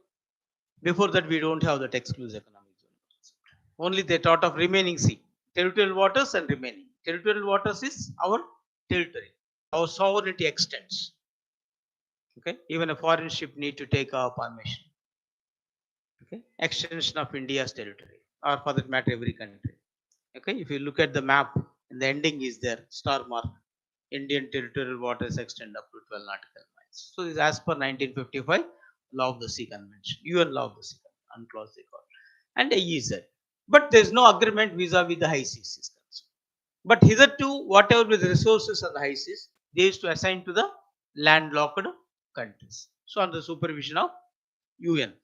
Before that, we don't have that exclusive economic zone concept. Only they thought of remaining sea, territorial waters and remaining. Territorial waters is our territory. Our sovereignty extends. Okay. Even a foreign ship need to take our permission. Okay. Extension of India's territory, or for that matter, every country. Okay. If you look at the map, and the ending is there, star mark. Indian territorial waters extend up to 12 nautical miles. So this is as per 1955 Law of the Sea Convention, UN Law of the Sea Convention, UNCLOS they call, and AEZ. But there is no agreement vis-a-vis the high seas systems. But hitherto, whatever with the resources on the high seas, they used to assign to the landlocked countries. So under supervision of UN.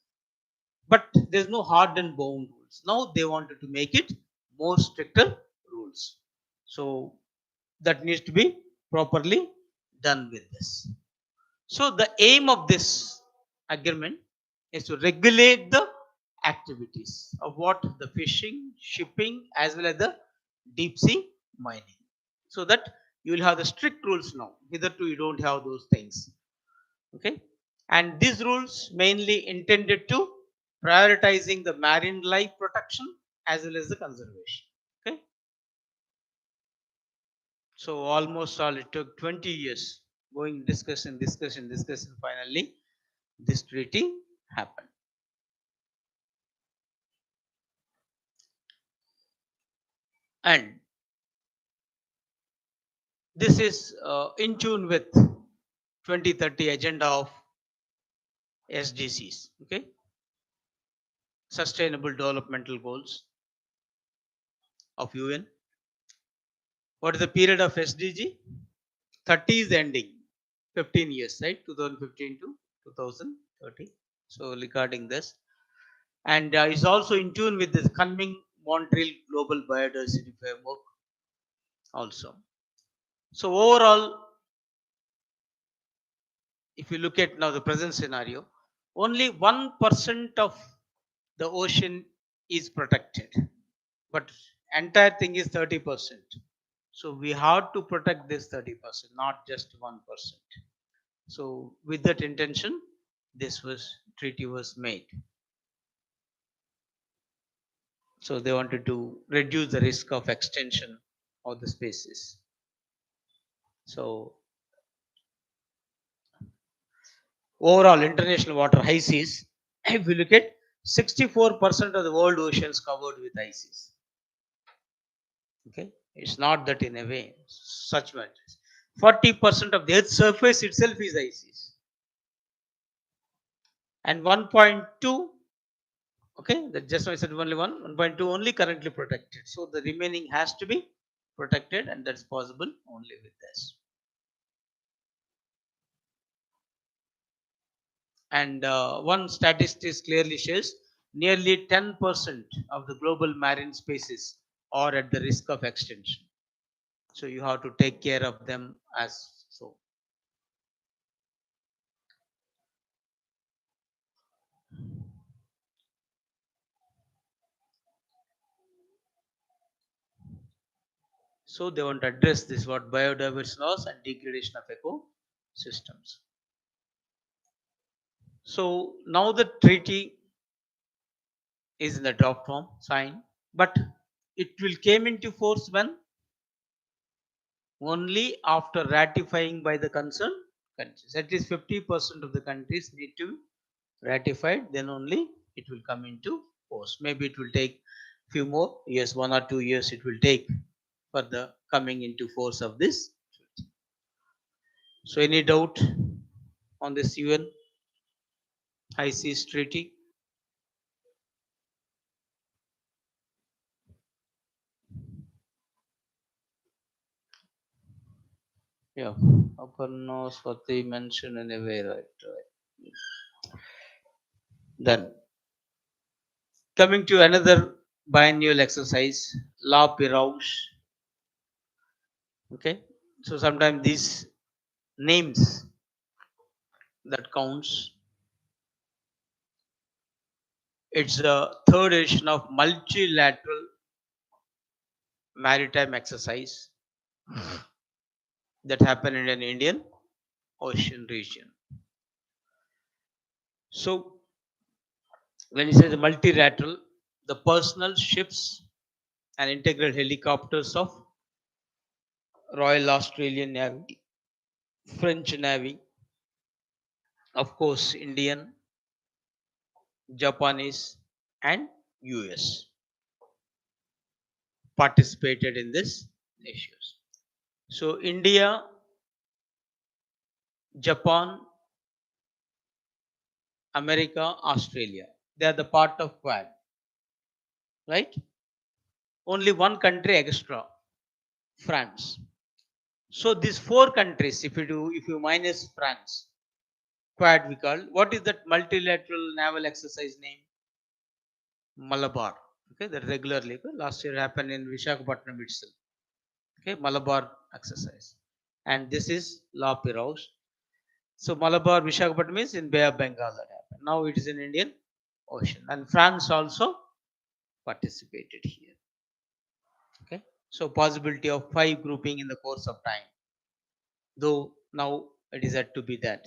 But there's no hard and bound rules. Now they wanted to make it more stricter rules. So that needs to be properly done with this. So the aim of this agreement is to regulate the activities of what the fishing, shipping, as well as the deep sea mining, so that you will have the strict rules now. Hitherto you don't have those things. Okay, and these rules mainly intended to prioritizing the marine life protection as well as the conservation. Okay, so almost all it took 20 years going discussion. Finally, this treaty happened. And this is in tune with 2030 agenda of SDGs, okay, Sustainable Developmental Goals of UN. What is the period of SDG? 30 is ending, 15 years, right? 2015 to 2030. So regarding this, and is also in tune with this coming Montreal Global Biodiversity Framework also. So overall, if you look at now the present scenario, only 1% of the ocean is protected, but entire thing is 30%. So we have to protect this 30%, not just 1%. So with that intention, this treaty was made. So they wanted to reduce the risk of extension of the species. So overall international water high seas, if you look at 64% of the world oceans covered with high seas. Okay, it's not that in a way such matters. 40% of the earth's surface itself is high seas, and 1.2, okay, that just I said only 1.2 only currently protected. So the remaining has to be protected, and that's possible only with this. And one statistics clearly shows nearly 10% of the global marine species are at the risk of extinction. So you have to take care of them as so. So they want to address this what biodiversity loss and degradation of ecosystems. So now the treaty is in the draft form, signed, but it will came into force when only after ratifying by the concerned countries. At least 50% of the countries need to ratified, then only it will come into force. Maybe it will take few more years, 1 or 2 years it will take for the coming into force of this treaty. So any doubt on this UN High Seas Treaty? Yeah, upon knows what they mentioned in a way, right? Then coming to another biennial exercise, La Pirouche. Okay, so sometimes these names that counts. It's the third edition of multilateral maritime exercise that happened in an Indian Ocean region. So when you say the multilateral, the personal ships and integral helicopters of Royal Australian Navy, French Navy, of course Indian, Japanese, and US participated in this issues. So India, Japan, America, Australia, they are the part of Quad, right? Only one country extra, France. So these four countries, if you minus France, Quad we call. What is that multilateral naval exercise name? Malabar. Okay, that regularly last year happened in Visakhapatnam itself. Okay, Malabar exercise. and this is La Perouse. So Malabar Visakhapatnam is in Bay of Bengal that happened. Now it is in Indian Ocean, and France also participated here. Okay, so possibility of 5 grouping in the course of time, though now it is yet to be that.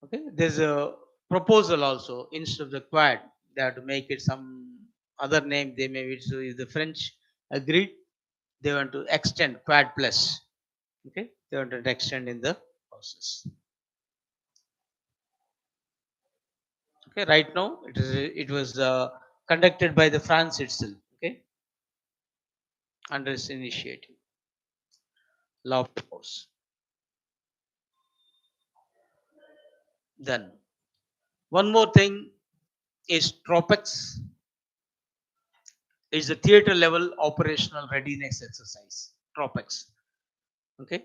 Okay, there's a proposal also, instead of the quad they have to make it some other name. They may, so if the French agreed, they want to extend quad plus. Okay, they want to extend in the process. Okay, right now it was conducted by the France itself. Okay, under its initiative, law force. Then one more thing is tropics. Is the theater level operational readiness exercise. Tropics. Okay.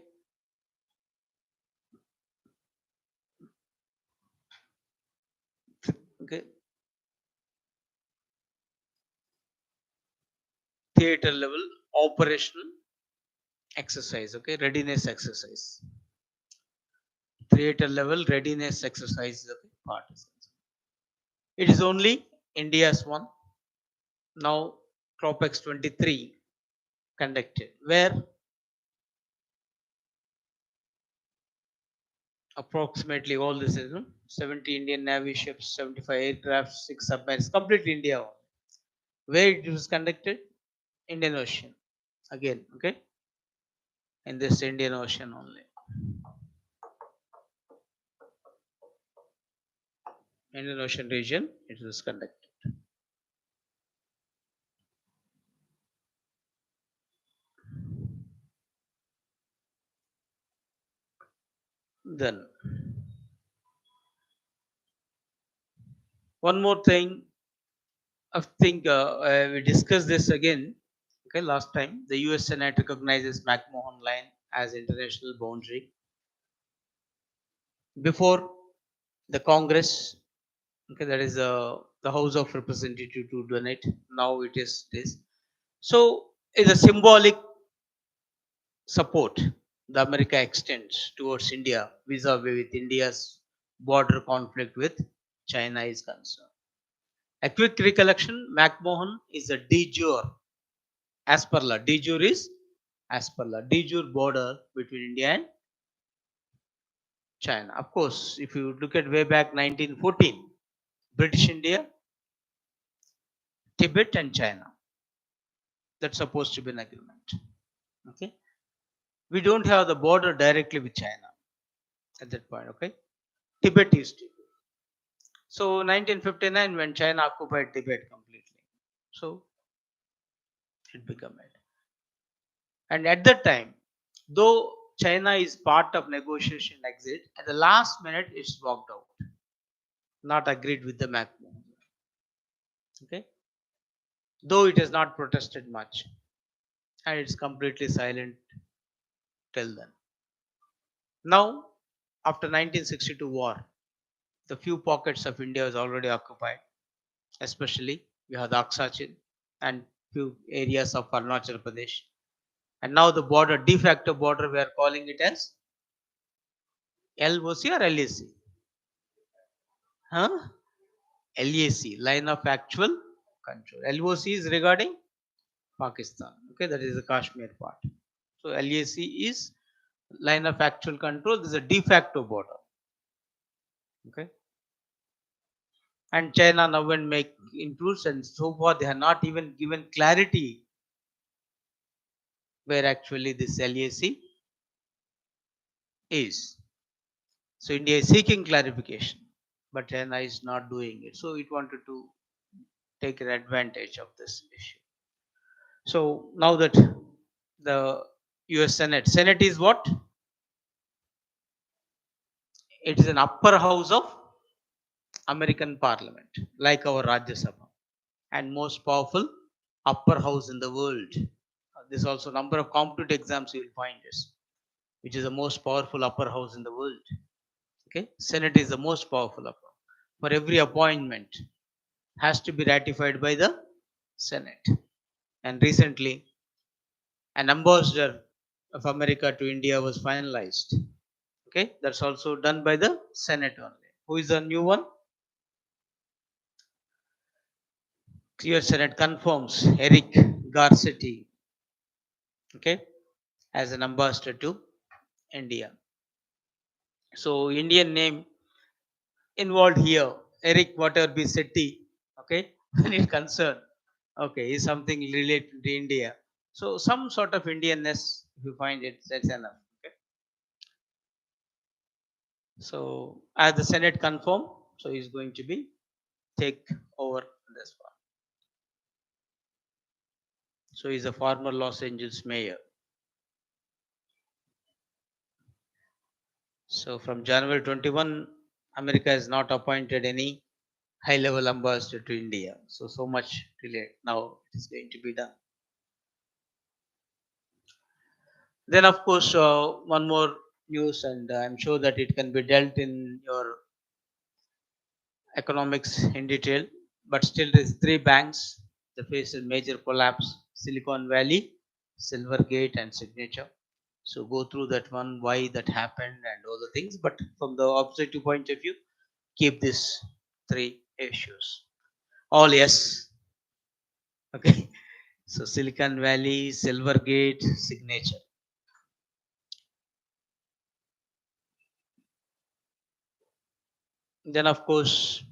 Okay. Theater level operational exercise. Okay, readiness exercise. Theater level readiness exercise. Okay, part. It is only India's one. Now Tropex 23 conducted, where approximately all this is 70 Indian Navy ships, 75 aircraft, 6 submarines, completely India. Where it was conducted? Indian Ocean. Again, okay, in this Indian Ocean only. Indian Ocean region, it was conducted. Then, one more thing, I think we discussed this again. Okay, last time the U.S. Senate recognizes McMahon Line as international boundary. Before the Congress, okay, that is the House of Representatives to donate. Now it is this. So it's a symbolic support the America extends towards India vis-a-vis with India's border conflict with China is concerned. A quick recollection: McMahon is a de jure, as per law. De jure is as per law, de jure border between India and China. Of course, if you look at way back 1914, British India, Tibet, and China. That's supposed to be an agreement. Okay, we don't have the border directly with China at that point. Okay, Tibet is Tibet. So 1959, when China occupied Tibet completely, so it became it. And at that time, though China is part of negotiation exit, at the last minute it's walked out, not agreed with the McMahon. Okay, though it has not protested much, and it's completely silent till then. Now, after 1962 war, the few pockets of India is already occupied, especially we have the Aksachin and few areas of Arunachal Pradesh. And now the border, de facto border, we are calling it as LOC or LAC? Huh? LAC, line of actual control. LOC is regarding Pakistan. Okay, that is the Kashmir part. So LAC is line of actual control. This is a de facto border. Okay. And China now when make intrudes, and so far they have not even given clarity where actually this LAC is. So India is seeking clarification, but China is not doing it. So it wanted to take advantage of this issue. So now that the US Senate is what? It is an upper house of American Parliament, like our Rajya Sabha, and most powerful upper house in the world. There's also number of competitive exams you will find this, which is the most powerful upper house in the world. Okay, Senate is the most powerful upper. For every appointment, has to be ratified by the Senate. And recently, an ambassador of America to India was finalized. Okay, that's also done by the Senate only. Who is the new one? US Senate confirms Eric Garcetti, okay, as an ambassador to India. So Indian name involved here, Eric Waterby Setti, okay, when it concerned, okay, is something related to India. So some sort of Indianness, if you find it, that's enough. Okay. So as the Senate confirmed, so he's going to be take over this one. So he's a former Los Angeles mayor. So from January 21, America has not appointed any high-level ambassador to India. So much delay. Now it is going to be done. Then of course, one more news, and I'm sure that it can be dealt in your economics in detail. But still, there's three banks that face a major collapse: Silicon Valley, Silvergate, and Signature. So go through that one, why that happened, and all the things. But from the objective point of view, keep these three issues. All yes. Okay. So Silicon Valley, Silvergate, Signature. Then of course,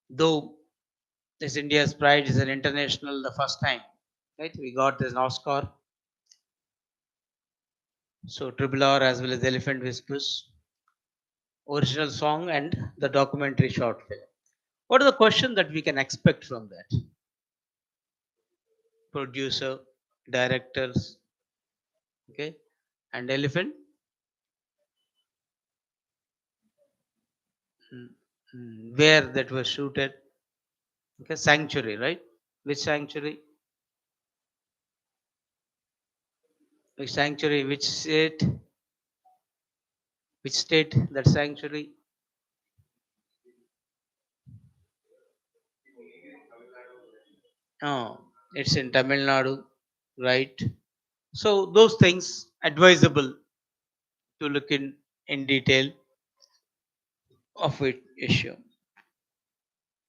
though this India's pride is an international the first time, right? We got this Oscar. So Triple R as well as Elephant Whispers, original song and the documentary short film. What are the questions that we can expect from that? Producer, directors, okay, and Elephant. Where that was shooted? Okay, Sanctuary, right? Which sanctuary? Which sanctuary? Which state? Which state? That sanctuary? Oh, it's in Tamil Nadu, right? So those things advisable to look in detail of it issue.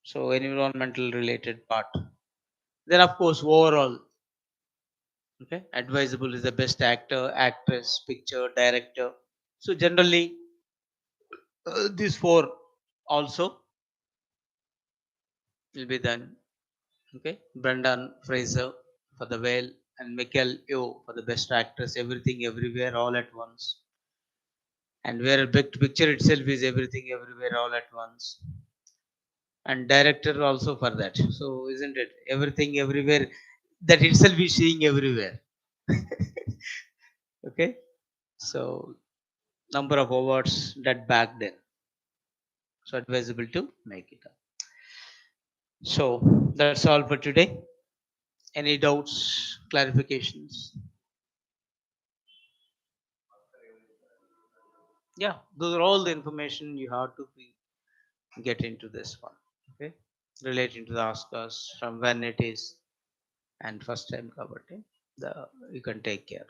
So environmental related part. Then of course overall, okay, advisable is the best actor, actress, picture, director. So generally these four also will be done. Okay, Brendan Fraser for the whale and Michael Yeoh for the best actress. Everything everywhere all at once. And where a big picture itself is everything everywhere all at once. And director also for that. So isn't it everything everywhere that itself is seeing everywhere. Okay, so number of awards that back then, so advisable to make it up. So that's all for today. Any doubts, clarifications? Yeah, those are all the information you have to get into this one. Okay, relating to the Oscars, from when it is and first time covered. The you can take care.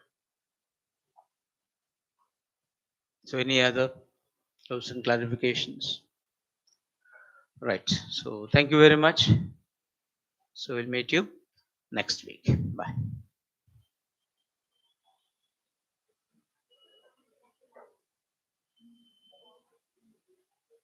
So any other doubts and clarifications? Right. So thank you very much. So we'll meet you next week. Bye.